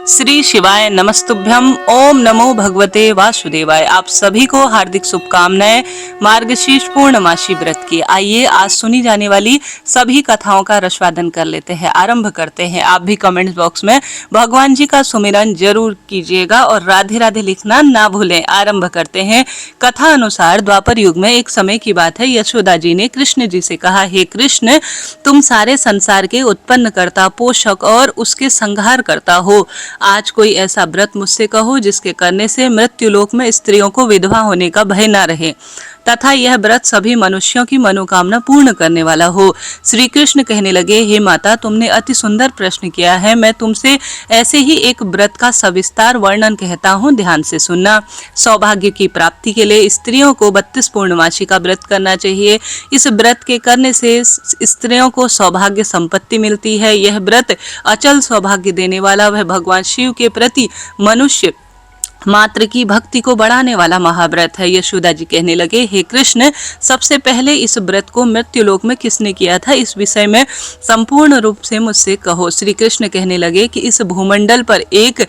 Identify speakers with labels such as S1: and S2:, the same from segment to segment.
S1: श्री शिवाय नमस्तुभ्यम। ओम नमो भगवते वासुदेवाय। आप सभी को हार्दिक शुभकामनाएं मार्गशीर्ष पूर्णमासी व्रत की। आइए आज सुनी जाने वाली सभी कथाओं का रसवादन कर लेते हैं, आरंभ करते हैं। आप भी कमेंट्स बॉक्स में भगवान जी का सुमिरन जरूर कीजिएगा और राधे राधे लिखना ना भूलें। आरंभ करते हैं। कथा अनुसार द्वापर युग में एक समय की बात है। यशोदा जी ने कृष्ण जी से कहा, हे कृष्ण, तुम सारे संसार के उत्पन्न करता, पोषक और उसके संहार करता हो। आज कोई ऐसा व्रत मुझसे कहो जिसके करने से मृत्युलोक में स्त्रियों को विधवा होने का भय न रहे तथा यह व्रत सभी मनुष्यों की मनोकामना पूर्ण करने वाला हो। श्री कृष्ण कहने लगे, हे माता, तुमने अति सुंदर प्रश्न किया है। मैं तुमसे ऐसे ही एक व्रत का सविस्तार वर्णन कहता हूँ, ध्यान से सुनना। सौभाग्य की प्राप्ति के लिए स्त्रियों को 32 पूर्णमासी का व्रत करना चाहिए। इस व्रत के करने से स्त्रियों को सौभाग्य संपत्ति मिलती है। यह व्रत अचल सौभाग्य देने वाला, वह भगवान शिव के प्रति मनुष्य मात्र की भक्ति को बढ़ाने वाला महाव्रत है। यशोदा जी कहने लगे, हे कृष्ण, सबसे पहले इस व्रत को मृत्युलोक में किसने किया था, इस विषय में संपूर्ण रूप से मुझसे कहो। श्री कृष्ण कहने लगे कि इस भूमंडल पर एक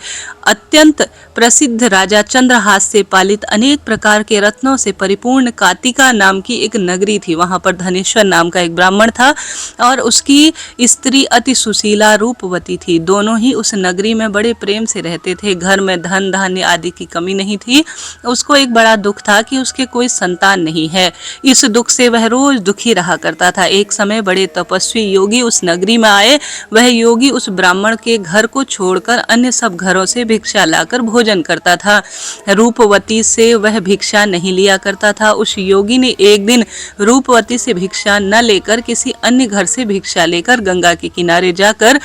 S1: अत्यंत प्रसिद्ध राजा चंद्रहास से पालित अनेक प्रकार के रत्नों से परिपूर्ण कातिका नाम की एक नगरी थी। वहां पर धनेश्वर नाम का एक ब्राह्मण था और उसकी स्त्री अति सुशीला रूपवती थी। दोनों ही उस नगरी में बड़े प्रेम से रहते थे। घर में धन धान्य आदि की कमी नहीं थी। उसको एक बड़ा दुख था कि उसके कोई संतान नहीं है। इस दुख से वह रोज दुखी रहा करता था। एक समय बड़े तपस्वी योगी उस नगरी में आए। वह योगी उस ब्राह्मण के घर को छोड़कर अन्य सब घरों से भिक्षा लाकर भोजन करता था। रूपवती से वह भिक्षा नहीं लिया करता था। उस योगी ने एक दिन रूपवती से भिक्षा न लेकर किसी अन्य घर से भिक्षा लेकर गंगा के किनारे जाकर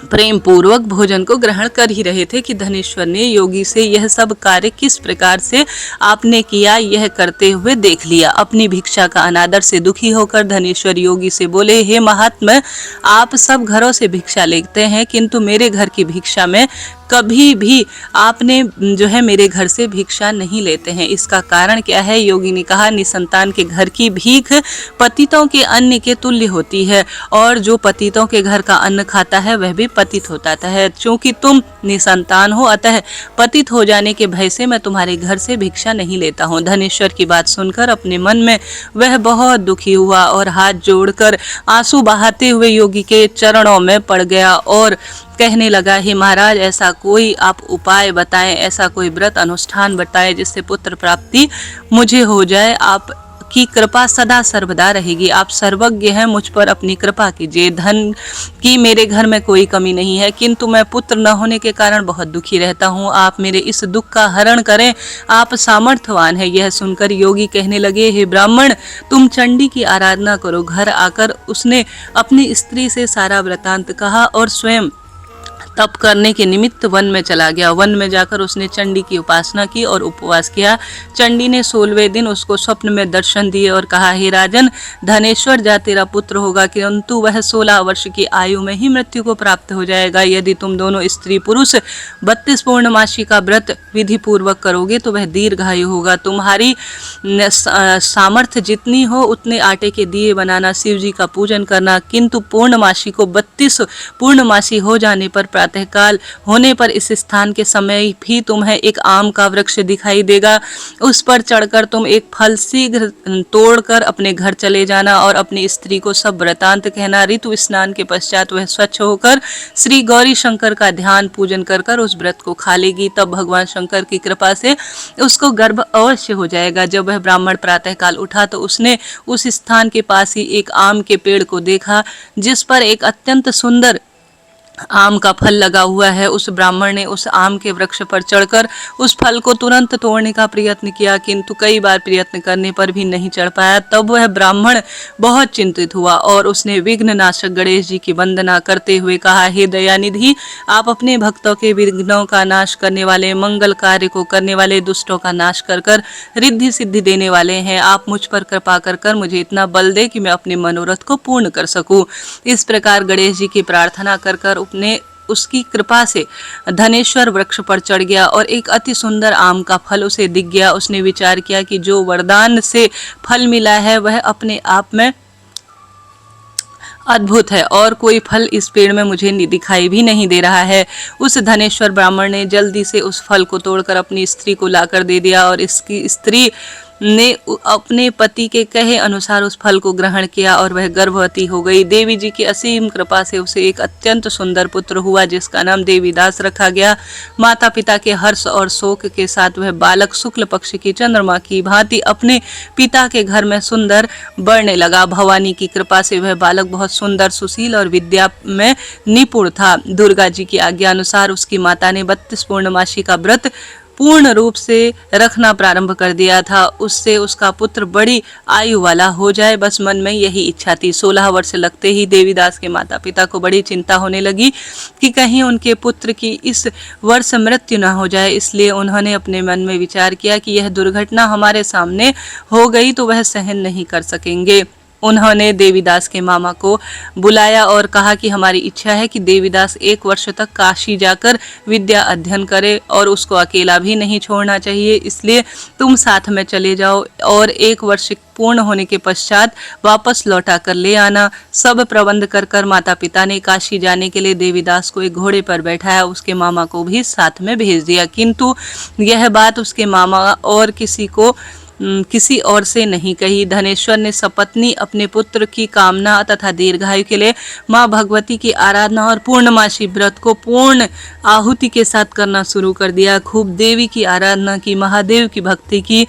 S1: प्रेम पूर्वक भोजन को ग्रहण कर ही रहे थे कि धनेश्वर ने योगी से यह सब कार्य किस प्रकार से आपने किया यह करते हुए देख लिया। अपनी भिक्षा का अनादर से दुखी होकर धनेश्वर योगी से बोले, हे महात्मा, आप सब घरों से भिक्षा लेते हैं किंतु मेरे घर की भिक्षा में कभी भी आपने जो है मेरे घर से भिक्षा नहीं लेते हैं। इसका कारण क्या है? योगी ने कहा, निसंतान के घर की भीख पतितों के अन्न के तुल्य होती है और जो पतितों के घर का अन्न खाता है वह भी पतित होता है। चूंकि तुम निसंतान हो अतः पतित हो जाने के भय से मैं तुम्हारे घर से भिक्षा नहीं लेता हूँ। धनेश्वर की बात सुनकर अपने मन में वह बहुत दुखी हुआ और हाथ जोड़कर आंसू बहाते हुए योगी के चरणों में पड़ गया और कहने लगा, हे महाराज, ऐसा कोई आप उपाय बताएं, ऐसा कोई व्रत अनुष्ठान बताएं जिससे पुत्र प्राप्ति मुझे हो जाए। आप की कृपा सदा सर्वदा रहेगी। आप सर्वज्ञ हैं, मुझ पर अपनी कृपा कीजिए। धन की मेरे घर में कोई कमी नहीं है किंतु मैं पुत्र न होने के कारण बहुत दुखी रहता हूँ। आप मेरे इस दुख का हरण करें, आप सामर्थ्यवान हैं। यह सुनकर योगी कहने लगे, हे ब्राह्मण, तुम चंडी की आराधना करो। घर आकर उसने अपनी स्त्री से सारा वृतांत कहा और स्वयं तप करने के निमित्त वन में चला गया। वन में जाकर उसने चंडी की उपासना की और उपवास किया। चंडी ने 16वें दिन उसको स्वप्न में दर्शन दिए और कहा, हे राजन, धनेश्वर जा तेरा पुत्र होगा किंतु वह 16 वर्ष की आयु में ही मृत्यु को प्राप्त हो जाएगा। यदि तुम दोनों स्त्री पुरुष 32 पूर्णमासी का व्रत विधि पूर्वक करोगे तो वह दीर्घायु होगा। तुम्हारी सामर्थ्य जितनी हो उतने आटे के दिए बनाना, शिव जी का पूजन करना, किंतु पूर्णमासी को 32 पूर्णमासी हो जाने पर प्रातःकाल होने पर इस स्थान के समय भी तुम्हें एक आम का वृक्ष दिखाई देगा। उस पर चढ़कर तुम एक फल शीघ्र तोड़कर अपने घर चले जाना और अपनी स्त्री को सब वृतांत कहना। ऋतु स्नान के पश्चात वह स्वच्छ होकर श्री गौरी शंकर का ध्यान पूजन कर उस व्रत को खा लेगी। तब भगवान शंकर की कृपा से उसको गर्भ अवश्य हो जाएगा। जब वह ब्राह्मण प्रातःकाल उठा तो उसने उस स्थान के पास ही एक आम के पेड़ को देखा जिस पर एक अत्यंत सुंदर आम का फल लगा हुआ है। उस ब्राह्मण ने उस आम के वृक्ष पर चढ़कर उस फल को तुरंत तोड़ने का प्रयत्न किया किंतु कई बार प्रयत्न करने पर भी नहीं चढ़ पाया। तब वह ब्राह्मण बहुत चिंतित हुआ और उसने विघ्न नाशक गणेश जी की वंदना करते हुए कहा, हे दयानिधि, आप अपने भक्तों के विघ्नों का नाश करने वाले, मंगल कार्य को करने वाले, दुष्टों का नाश कर रिद्धि सिद्धि देने वाले हैं। आप मुझ पर कृपा कर मुझे इतना बल दे कि मैं अपने मनोरथ को पूर्ण कर सकूं। इस प्रकार गणेश जी की प्रार्थना कर अपने उसकी कृपा से धनेश्वर वृक्ष पर चढ़ गया और एक अति सुंदर आम का फल उसे दिख गया। उसने विचार किया कि जो वरदान से फल मिला है वह अपने आप में अद्भुत है और कोई फल इस पेड़ में मुझे दिखाई भी नहीं दे रहा है। उस धनेश्वर ब्राह्मण ने जल्दी से उस फल को तोड़कर अपनी स्त्री को लाकर दे दिया और इसकी स्त्री ने अपने पति के कहे अनुसार उस फल को ग्रहण किया और वह गर्भवती हो गई। देवी जी की असीम कृपा से उसे एक अत्यंत सुंदर पुत्र हुआ जिसका नाम देवीदास रखा गया। माता पिता के हर्ष और शोक के साथ वह बालक शुक्ल पक्ष की चंद्रमा की भांति अपने पिता के घर में सुंदर बढ़ने लगा। भवानी की कृपा से वह बालक बहुत सुंदर, सुशील और विद्या में निपुण था। दुर्गा जी की आज्ञा अनुसार उसकी माता ने 32 पूर्णमासी का व्रत पूर्ण रूप से रखना प्रारंभ कर दिया था। उससे उसका पुत्र बड़ी आयु वाला हो जाए, बस मन में यही इच्छा थी। 16 वर्ष लगते ही देवीदास के माता पिता को बड़ी चिंता होने लगी कि कहीं उनके पुत्र की इस वर्ष मृत्यु न हो जाए। इसलिए उन्होंने अपने मन में विचार किया कि यह दुर्घटना हमारे सामने हो गई तो वह सहन नहीं कर सकेंगे। उन्होंने देवीदास के मामा को बुलाया और कहा कि हमारी इच्छा है कि देवीदास 1 वर्ष तक काशी जाकर विद्या अध्ययन करे और उसको अकेला भी नहीं छोड़ना चाहिए, इसलिए तुम साथ में चले जाओ और 1 वर्ष पूर्ण होने के पश्चात वापस लौटा कर ले आना। सब प्रबंध कर माता पिता ने काशी जाने के लिए देवीदास को एक घोड़े पर बैठाया। उसके मामा को भी साथ में भेज दिया, किंतु यह बात उसके मामा और किसी और से नहीं कही। धनेश्वर ने सपत्नी अपने पुत्र की कामना तथा दीर्घायु के लिए माँ भगवती की आराधना और पूर्णमासी व्रत को पूर्ण आहुति के साथ करना शुरू कर दिया। खूब देवी की आराधना की, महादेव की भक्ति की।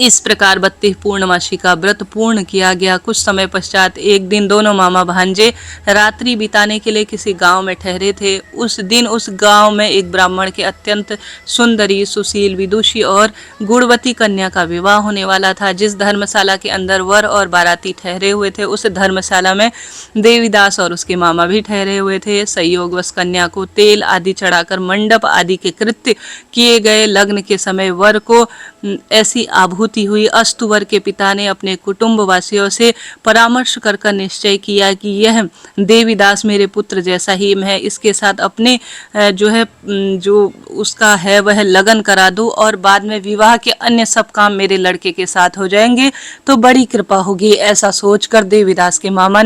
S1: इस प्रकार 32 पूर्णमासी का व्रत पूर्ण किया गया। कुछ समय पश्चात एक दिन दोनों मामा भांजे रात्रि बिताने के लिए किसी गांव में ठहरे थे। उस दिन उस गांव में एक ब्राह्मण के अत्यंत सुंदरी, सुशील, विदुषी और गुणवती कन्या का विवाह होने वाला था। जिस धर्मशाला के अंदर वर और बाराती ठहरे हुए थे, उस धर्मशाला में देवीदास और उसके मामा भी ठहरे हुए थे। संयोगवश कन्या को तेल आदि चढ़ाकर मंडप आदि के कृत्य किए गए। लग्न के समय वर को ऐसी आभूति हुई। अस्तुवर के पिता ने अपने कुटुंब वासियों से परामर्श कर निश्चय किया कि यह देवीदास मेरे पुत्र जैसा ही है, इसके साथ अपने जो उसका है वह लगन करा दूं और बाद में विवाह के अन्य सब काम मेरे लड़के के साथ हो जाएंगे तो बड़ी कृपा होगी। ऐसा सोचकर देवीदास के मामा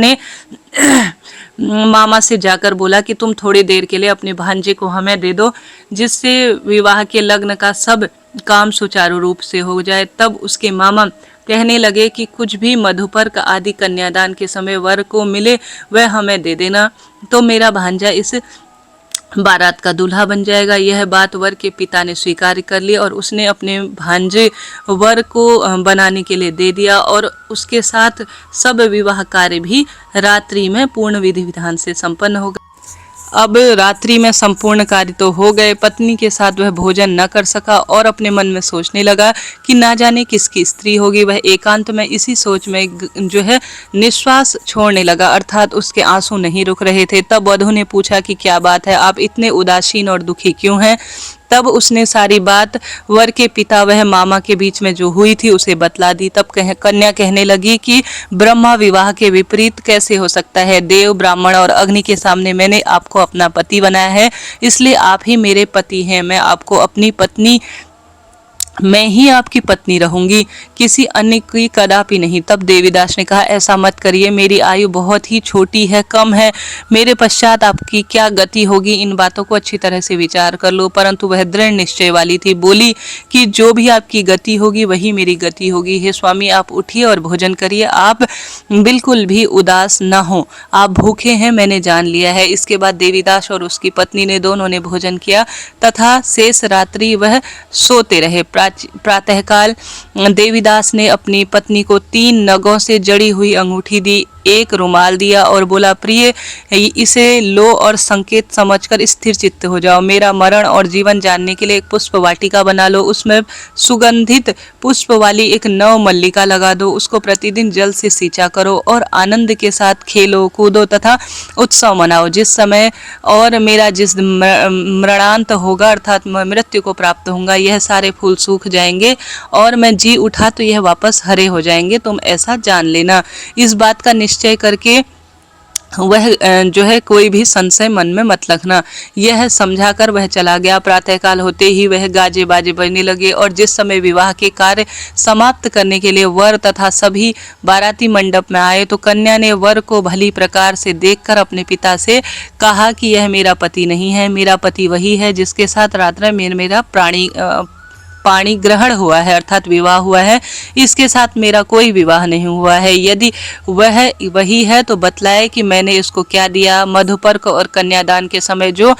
S1: से जाकर बोला कि तुम थोड़ी देर के लिए अपने भांजे को हमें दे दो, जिससे विवाह के लग्न का सब काम सुचारू रूप से हो जाए। तब उसके मामा कहने लगे कि कुछ भी मधुपर्क आदि कन्यादान के समय वर को मिले वह हमें दे देना, तो मेरा भांजा इस बारात का दूल्हा बन जाएगा। यह बात वर के पिता ने स्वीकार कर ली और उसने अपने भांजे वर को बनाने के लिए दे दिया और उसके साथ सब विवाह कार्य भी रात्रि में पूर्ण विधि विधान से संपन्न हो गए। अब रात्रि में संपूर्ण कार्य तो हो गए, पत्नी के साथ वह भोजन न कर सका और अपने मन में सोचने लगा कि ना जाने किसकी स्त्री होगी। वह एकांत में इसी सोच में निश्वास छोड़ने लगा, अर्थात उसके आंसू नहीं रुक रहे थे। तब वधू ने पूछा कि क्या बात है, आप इतने उदासीन और दुखी क्यों हैं? तब उसने सारी बात वर के पिता वह मामा के बीच में जो हुई थी उसे बतला दी। तब कन्या कहने लगी कि ब्रह्मा विवाह के विपरीत कैसे हो सकता है? देव, ब्राह्मण और अग्नि के सामने मैंने आपको अपना पति बनाया है, इसलिए आप ही मेरे पति हैं। मैं आपको अपनी पत्नी मैं ही आपकी पत्नी रहूंगी, किसी अन्य की कदापि नहीं। तब देवीदास ने कहा, ऐसा मत करिए, मेरी आयु बहुत ही छोटी है, कम है, मेरे पश्चात आपकी क्या गति होगी, इन बातों को अच्छी तरह से विचार कर लो। परंतु वह दृढ़ निश्चय वाली थी, बोली कि जो भी आपकी गति होगी वही मेरी गति होगी। हे स्वामी, आप उठिए और भोजन करिए, आप बिल्कुल भी उदास न हो, आप भूखे हैं, मैंने जान लिया है। इसके बाद देवीदास और उसकी पत्नी ने दोनों ने भोजन किया तथा शेष रात्रि वह सोते रहे। प्रातःकाल देवीदास ने अपनी पत्नी को 3 नगों से जड़ी हुई अंगूठी दी, एक रुमाल दिया और बोला, प्रिय, इसे लो और संकेत समझकर स्थिर चित्त हो जाओ। मेरा मरण और जीवन जानने के लिए एक पुष्प वाटिका बना लो, उसमें सुगंधित पुष्प वाली एक नव मल्लिका लगा दो, उसको प्रतिदिन जल से सींचा करो और आनंद के साथ खेलो, कूदो तथा उत्सव मनाओ। जिस समय और मेरा जिस मरणांत होगा, अर्थात मृत्यु को प्राप्त होगा, यह सारे फूल सूख जाएंगे और मैं जी उठा तो यह वापस हरे हो जाएंगे, तुम ऐसा जान लेना। इस बात का निश्चय करके वह जो है कोई भी संशय मन में मत रखना, यह समझाकर वह चला गया। प्रातःकाल होते ही वह गाजे बाजे बजने लगे और जिस समय विवाह के कार्य समाप्त करने के लिए वर तथा सभी बाराती मंडप में आए तो कन्या ने वर को भली प्रकार से देखकर अपने पिता से कहा कि यह मेरा पति नहीं है, मेरा पति वही है जिसके साथ रात्र में मेरा पाणी ग्रहण हुआ है, अर्थात विवाह हुआ है। इसके साथ मेरा कोई विवाह नहीं हुआ है। यदि वह वही है तो बतलाए कि मैंने इसको क्या दिया। मधुपर्क और कन्यादान के समय जो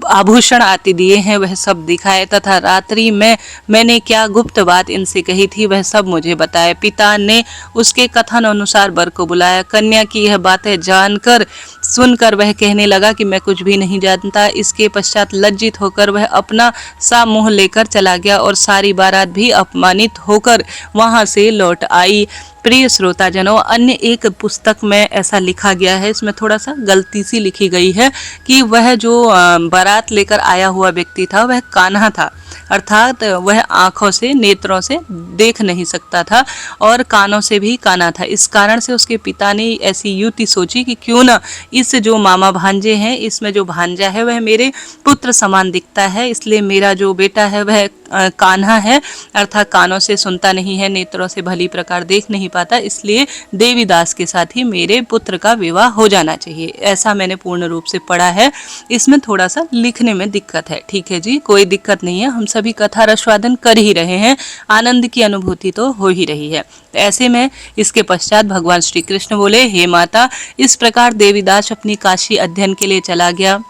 S1: आभूषण आदि दिए हैं वह सब दिखाए तथा रात्रि में मैंने क्या गुप्त बात इनसे कही थी वह सब मुझे बताए। पिता ने उसके कथन अनुसार वर को बुलाया। कन्या की यह बातें जानकर सुनकर वह कहने लगा कि मैं कुछ भी नहीं जानता। इसके पश्चात लज्जित होकर वह अपना सा मुंह लेकर चला गया और सारी बारात भी अपमानित होकर वहां से लौट आई। प्रिय श्रोताजनों, अन्य एक पुस्तक में ऐसा लिखा गया है, इसमें थोड़ा सा गलती सी लिखी गई है कि वह जो बारात लेकर आया हुआ व्यक्ति था वह कान्हा था, अर्थात वह आंखों से नेत्रों से देख नहीं सकता था और कानों से भी काना था। इस कारण से उसके पिता ने ऐसी युक्ति सोची कि क्यों न इस जो मामा भांजे हैं, इसमें जो भांजा है वह मेरे पुत्र समान दिखता है, इसलिए मेरा जो बेटा है वह कान्हा है, अर्थात कानों से सुनता नहीं है, नेत्रों से भली प्रकार देख नहीं पाता, इसलिए देवीदास के साथ ही मेरे पुत्र का विवाह हो जाना चाहिए। ऐसा मैंने पूर्ण रूप से पढ़ा है, इसमें थोड़ा सा लिखने में दिक्कत है। ठीक है जी, कोई दिक्कत नहीं है, हम सभी कथा रसवादन कर ही रहे हैं, आनंद की अनुभूति तो हो ही रही है। ऐसे में इसके पश्चात भगवान श्री कृष्ण बोले, हे माता, इस प्रकार देवीदास अपनी काशी अध्ययन के लिए चला गया।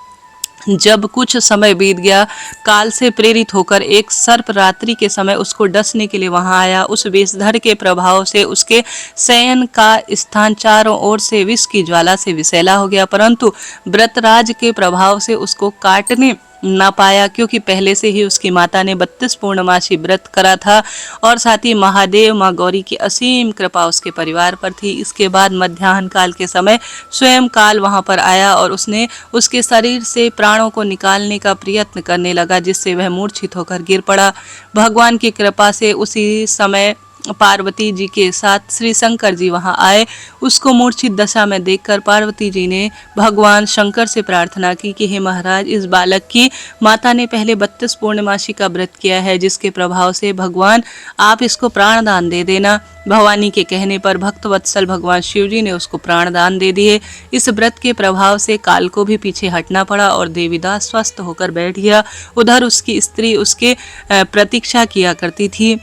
S1: जब कुछ समय बीत गया, काल से प्रेरित होकर एक सर्प रात्रि के समय उसको डसने के लिए वहां आया। उस विषधर के प्रभाव से उसके शयन का स्थान चारों ओर से विष की ज्वाला से विषैला हो गया, परंतु व्रतराज के प्रभाव से उसको काटने ना पाया, क्योंकि पहले से ही उसकी माता ने 32 पूर्णमासी व्रत करा था और साथ ही महादेव माँ गौरी की असीम कृपा उसके परिवार पर थी। इसके बाद मध्याह्न काल के समय स्वयं काल वहां पर आया और उसने उसके शरीर से प्राणों को निकालने का प्रयत्न करने लगा, जिससे वह मूर्छित होकर गिर पड़ा। भगवान की कृपा से उसी समय पार्वती जी के साथ श्री शंकर जी वहां आए। उसको मूर्छित दशा में देखकर पार्वती जी ने भगवान शंकर से प्रार्थना की कि हे महाराज, इस बालक की माता ने पहले 32 पूर्णमासी का व्रत किया है, जिसके प्रभाव से भगवान आप इसको प्राण दान दे देना। भवानी के कहने पर भक्त वत्सल भगवान शिव जी ने उसको प्राण दान दे दिए। इस व्रत के प्रभाव से काल को भी पीछे हटना पड़ा और देवीदास स्वस्थ होकर बैठ गया। उधर उसकी स्त्री उसके प्रतीक्षा किया करती थी।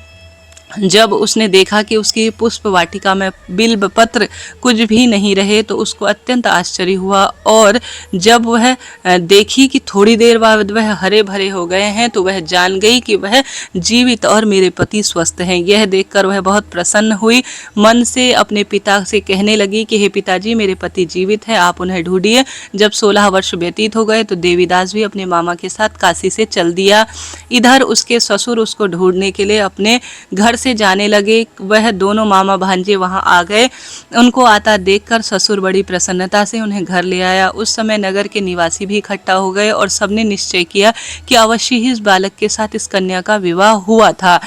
S1: जब उसने देखा कि उसकी पुष्प वाटिका में बिल्व पत्र कुछ भी नहीं रहे तो उसको अत्यंत आश्चर्य हुआ, और जब वह देखी कि थोड़ी देर बाद वह हरे भरे हो गए हैं तो वह जान गई कि वह जीवित और मेरे पति स्वस्थ हैं। यह देखकर वह बहुत प्रसन्न हुई, मन से अपने पिता से कहने लगी कि हे पिताजी, मेरे पति जीवित हैं, आप उन्हें ढूंढिए। जब 16 वर्ष व्यतीत हो गए तो देवीदास भी अपने मामा के साथ काशी से चल दिया। इधर उसके ससुर उसको ढूंढने के लिए अपने घर से जाने लगे। वह दोनों मामा भांजे वहां आ गए। उनको आता देखकर ससुर बड़ी प्रसन्नता से उन्हें घर ले आया। उस समय नगर के निवासी भी इकट्ठा हो गए और सबने निश्चय किया कि अवश्य ही इस बालक के साथ इस कन्या का विवाह हुआ था।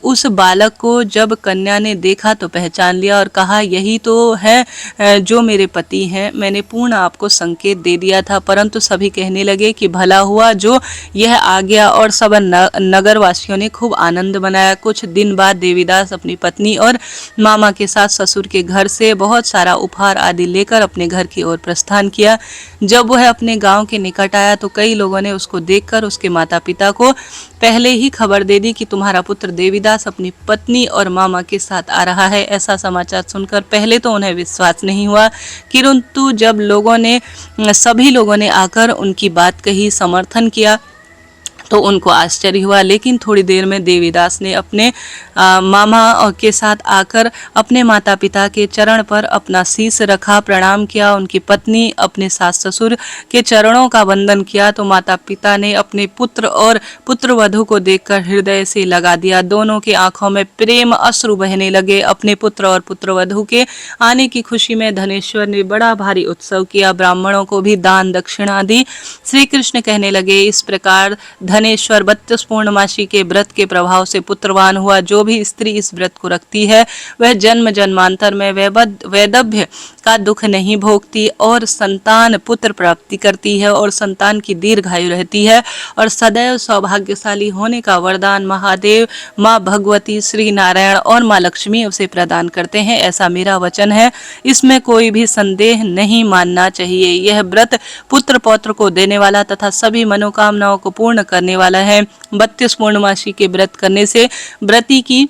S1: उस बालक को जब कन्या ने देखा तो पहचान लिया और कहा, यही तो है जो मेरे पति हैं। मैंने पूर्ण आपको संकेत दे दिया था, परंतु सभी कहने लगे कि भला हुआ जो यह आ गया, और सब नगर वासियों ने खूब आनंद मनाया। कुछ दिन बाद देवीदास अपनी पत्नी और मामा के साथ ससुर के घर से बहुत सारा उपहार आदि लेकर अपने घर की ओर प्रस्थान किया। जब वह अपने गांव के निकट आया तो कई लोगों ने उसको देखकर उसके माता पिता को पहले ही खबर दे दी कि तुम्हारा पुत्र देवीदास अपनी पत्नी और मामा के साथ आ रहा है। ऐसा समाचार सुनकर पहले तो उन्हें विश्वास नहीं हुआ, किंतु जब सभी लोगों ने आकर उनकी बात कही, समर्थन किया तो उनको आश्चर्य हुआ। लेकिन थोड़ी देर में देवीदास ने अपने मामा के साथ आकर अपने माता पिता के चरण पर अपना शीश रखा, प्रणाम किया। उनकी पत्नी अपने सास ससुर के चरणों का वंदन किया तो माता पिता ने अपने पुत्र और पुत्रवधू को देखकर हृदय से लगा दिया। दोनों की आंखों में प्रेम अश्रु बहने लगे। अपने पुत्र और पुत्रवधू के आने की खुशी में धनेश्वर ने बड़ा भारी उत्सव किया, ब्राह्मणों को भी दान दक्षिणा दी। श्री कृष्ण कहने लगे, इस प्रकार धनेश्वर 32 पूर्णमासी के व्रत के प्रभाव से पुत्रवान हुआ। जो भी स्त्री इस व्रत को रखती है वह जन्म जन्मांतर में वैधव्य का दुख नहीं भोगती और संतान पुत्र प्राप्ति करती है और संतान की दीर्घायु रहती है और सदैव सौभाग्यशाली होने का वरदान महादेव, माँ भगवती, श्री नारायण और माँ लक्ष्मी उसे प्रदान करते हैं। ऐसा मेरा वचन है, इसमें कोई भी संदेह नहीं मानना चाहिए। यह व्रत पुत्र पौत्र को देने वाला तथा सभी मनोकामनाओं को पूर्ण करने वाला है। 32 पूर्णमासी के व्रत करने से व्रती की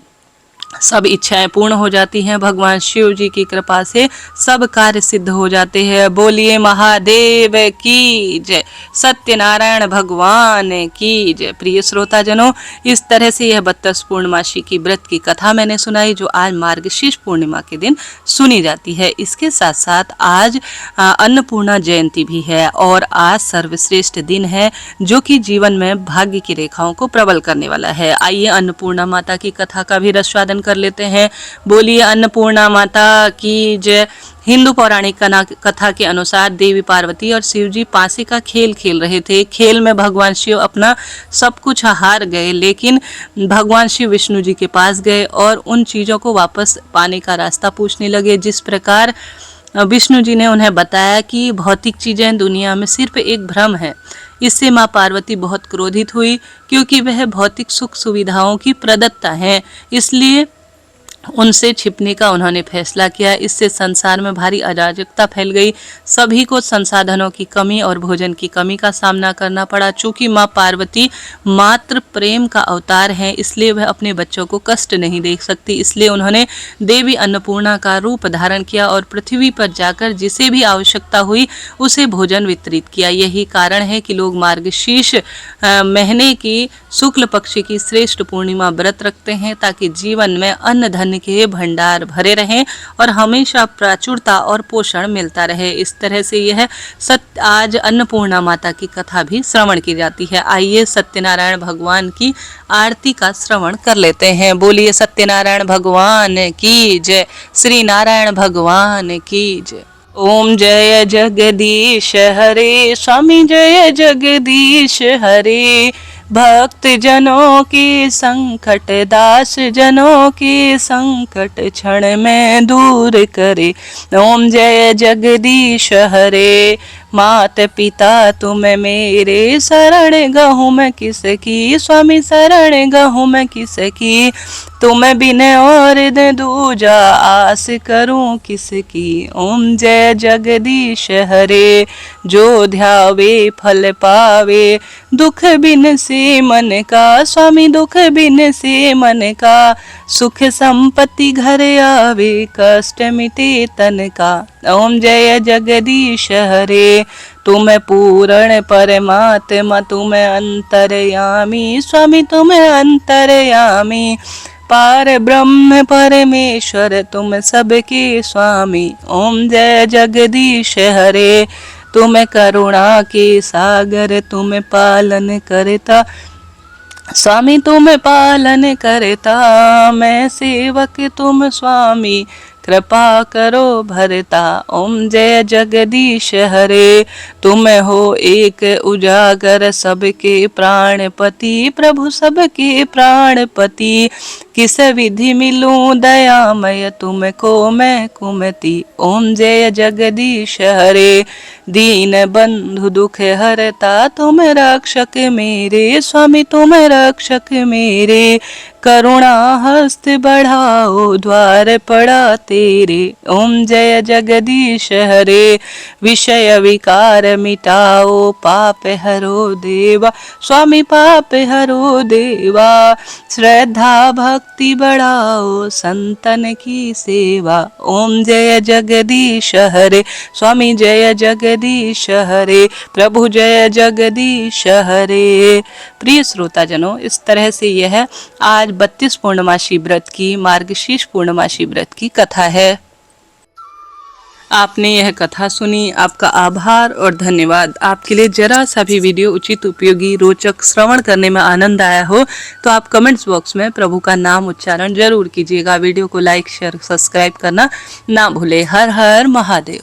S1: सब इच्छाएं पूर्ण हो जाती हैं। भगवान शिव जी की कृपा से सब कार्य सिद्ध हो जाते हैं। बोलिए महादेव की जय, सत्यनारायण भगवान की जय। प्रिय श्रोता जनों, इस तरह से यह 32 पूर्णमासी की व्रत की कथा मैंने सुनाई जो आज मार्गशीर्ष पूर्णिमा के दिन सुनी जाती है। इसके साथ साथ आज अन्नपूर्णा जयंती भी है और आज सर्वश्रेष्ठ दिन है जो कि जीवन में भाग्य की रेखाओं को प्रबल करने वाला है। आइए अन्नपूर्णा माता की कथा का भी रसवादन कर लेते हैं। बोलिए अन्नपूर्णा माता की जय। हिंदू पौराणिक कथा के अनुसार देवी पार्वती और शिव जी पासे का खेल खेल रहे थे। खेल में भगवान शिव अपना सब कुछ हार गए, लेकिन भगवान शिव विष्णु जी के पास गए और उन चीज़ों को वापस पाने का रास्ता पूछने लगे। जिस प्रकार विष्णु जी ने उन्हें बताया कि भौतिक चीज़ें दुनिया में सिर्फ एक भ्रम है। इससे माँ पार्वती बहुत क्रोधित हुई क्योंकि वह भौतिक सुख सुविधाओं की प्रदत्ता हैं, इसलिए उनसे छिपने का उन्होंने फैसला किया। इससे संसार में भारी अराजकता फैल गई। सभी को संसाधनों की कमी और भोजन की कमी का सामना करना पड़ा। चूंकि माँ पार्वती मात्र प्रेम का अवतार है, इसलिए वह अपने बच्चों को कष्ट नहीं दे सकती। इसलिए उन्होंने देवी अन्नपूर्णा का रूप धारण किया और पृथ्वी पर जाकर जिसे भी आवश्यकता हुई उसे भोजन वितरित किया। यही कारण है कि लोग मार्गशीर्ष महीने की शुक्ल पक्ष की श्रेष्ठ पूर्णिमा व्रत रखते हैं ताकि जीवन में अन्न धन के भंडार भरे रहें और हमेशा प्राचुरता और पोषण मिलता रहे। इस तरह से यह आज अन्नपूर्णा माता की कथा भी श्रवण की जाती है। आइए सत्यनारायण भगवान की आरती का श्रवण कर लेते हैं। बोलिए सत्यनारायण भगवान की जय, श्री नारायण भगवान की जय। ओम जय जगदीश हरे, स्वामी जय जगदीश हरे। भक्त जनों की संकट, दास जनों की संकट क्षण में दूर करे। ओम जय जगदीश हरे। मात पिता तुम मेरे, शरण गहूँ मैं किसकी, स्वामी शरण गहूँ मैं किसकी। तुम बिन और दूजा आस करूं किसकी। ओम जय जगदीश हरे। जो ध्यावे फल पावे, दुख बिन से मन का, स्वामी दुख बिन से मन का। सुख संपत्ति घर आवे, कष्ट मिटे तन का। ओम जय जगदीश हरे। तुम पूर्ण परमात्मा, तुम अंतर्यामी, स्वामी तुम अंतर्यामी। पार ब्रह्म परमेश्वर, तुम सबके स्वामी। ओम जय जगदीश हरे। तुम करुणा के सागर, तुम पालन करता, स्वामी तुम पालन करता। मैं सेवक तुम स्वामी, कृपा करो भरता। ओम जय जगदीश हरे। तुम हो एक उजागर, सबके प्राणपति, प्रभु सबके प्राणपति। किस विधि मिलूं दयामय, तुमको मैं कुमति। ओम जय जगदीश हरे। दीन बंधु दुख हरता, तुम रक्षक मेरे, स्वामी तुम रक्षक मेरे। करुणा हस्त बढ़ाओ, द्वार पड़ा तेरे। ओम जय जगदीश हरे। विषय विकार मिटाओ, पाप हरो देवा, स्वामी पाप हरो देवा। श्रद्धा भक्ति बढ़ाओ, संतन की सेवा। ओम जय जगदीश हरे। स्वामी जय जगदीश हरे। प्रभु जय जगदीश हरे। प्रिय श्रोता जनों, इस तरह से यह आज 32 पूर्णमासी व्रत की, मार्गशीर्ष पूर्णमासी व्रत की कथा है। आपने यह कथा सुनी, आपका आभार और धन्यवाद। आपके लिए जरा सा भी वीडियो उचित, उपयोगी, रोचक, श्रवण करने में आनंद आया हो तो आप कमेंट्स बॉक्स में प्रभु का नाम उच्चारण जरूर कीजिएगा। वीडियो को लाइक, शेयर, सब्सक्राइब करना ना भूले। हर हर महादेव।